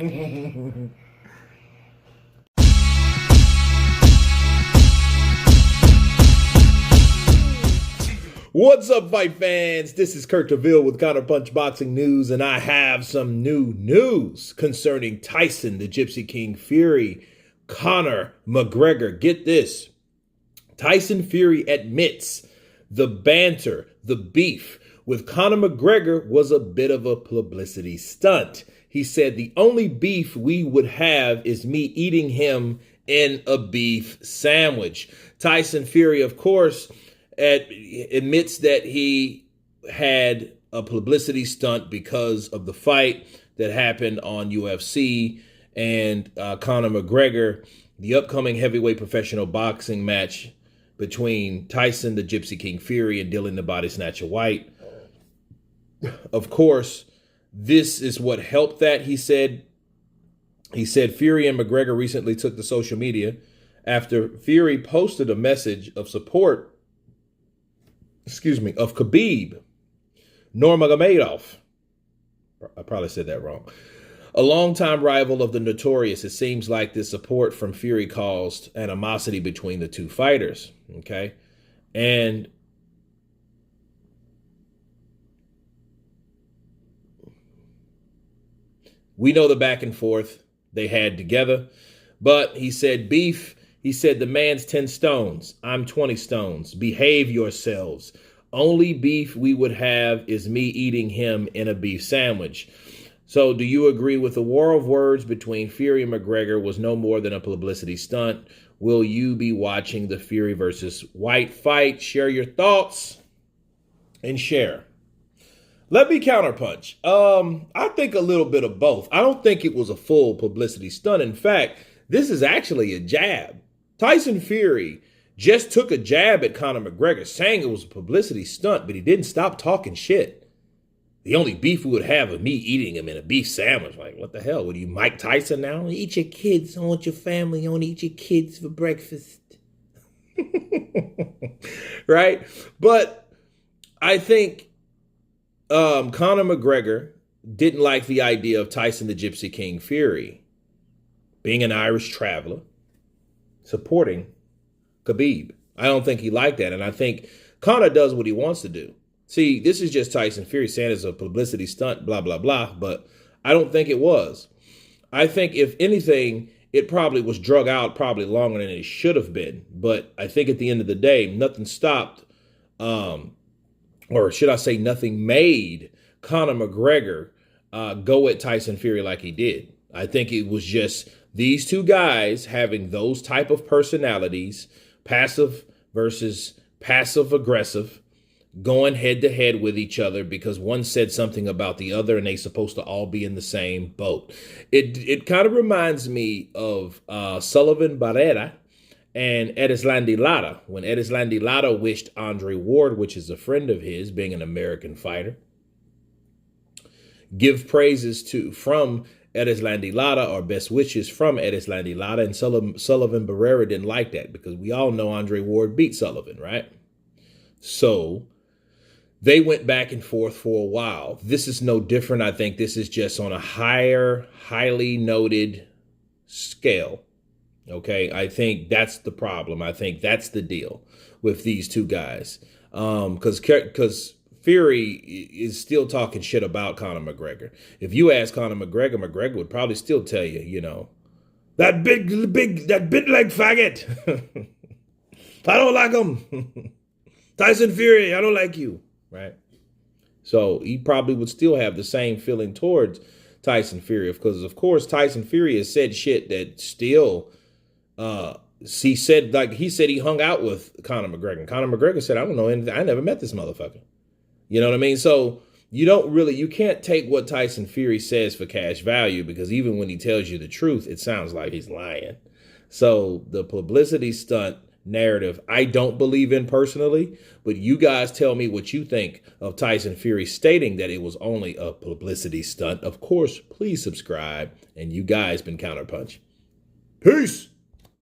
What's up, fight fans? This is Kurt DeVille with Counterpunch Boxing News, and I have some new news concerning Tyson, the Gypsy King Fury, Conor McGregor. Get this. Tyson Fury admits the banter, the beef with Conor McGregor was a bit of a publicity stunt. He said the only beef we would have is me eating him in a beef sandwich. Tyson Fury, of course, admits that he had a publicity stunt because of the fight that happened on UFC and Conor McGregor, the upcoming heavyweight professional boxing match between Tyson, the Gypsy King Fury, and Dylan the Body Snatcher White. Of course, this is what helped that, he said. He said Fury and McGregor recently took to social media after Fury posted a message of support of Khabib Nurmagomedov. I probably said that wrong. A longtime rival of the Notorious. It seems like this support from Fury caused animosity between the two fighters. Okay. And we know the back and forth they had together. But he said beef. He said, the man's 10 stones. I'm 20 stones. Behave yourselves. Only beef we would have is me eating him in a beef sandwich. So do you agree with the war of words between Fury and McGregor was no more than a publicity stunt? Will you be watching the Fury versus White fight? Share your thoughts and share. Let me counterpunch. I think a little bit of both. I don't think it was a full publicity stunt. In fact, this is actually a jab. Tyson Fury just took a jab at Conor McGregor, saying it was a publicity stunt, but he didn't stop talking shit. The only beef we would have is me eating him in a beef sandwich. Like, what the hell? What are you, Mike Tyson now? Eat your kids. I want your family. I want to eat your kids for breakfast. Right? But I think Conor McGregor didn't like the idea of Tyson the Gypsy King Fury being an Irish traveler, supporting Khabib. I don't think he liked that. And I think Conor does what he wants to do. See, this is just Tyson Fury saying it's a publicity stunt, blah, blah, blah. But I don't think it was. I think, if anything, it probably was drug out probably longer than it should have been. But I think at the end of the day, nothing stopped, or should I say nothing made Conor McGregor go at Tyson Fury like he did. I think it was just these two guys having those type of personalities, passive versus passive aggressive, going head to head with each other because one said something about the other and they supposed to all be in the same boat. It kind of reminds me of Sullivan Barrera and Erislandy Lara. When Erislandy Lara wished Andre Ward, which is a friend of his, being an American fighter, give praises from Erislandy Lara, or best wishes from Erislandy Lara, and Sullivan Barrera didn't like that because we all know Andre Ward beat Sullivan, right? So they went back and forth for a while. This is no different. I think this is just on a higher, highly noted scale. Okay, I think that's the problem. I think that's the deal with these two guys. Because Fury is still talking shit about Conor McGregor. If you ask Conor McGregor, McGregor would probably still tell you, you know, that big leg faggot. I don't like him. Tyson Fury, I don't like you. Right? So he probably would still have the same feeling towards Tyson Fury, because of course Tyson Fury has said shit that still he said he hung out with Conor McGregor. And Conor McGregor said, I don't know anything. I never met this motherfucker. You know what I mean? So you can't take what Tyson Fury says for cash value, because even when he tells you the truth, it sounds like he's lying. So the publicity stunt narrative, I don't believe in personally, but you guys tell me what you think of Tyson Fury stating that it was only a publicity stunt. Of course, please subscribe, and you guys been Counterpunch. Peace.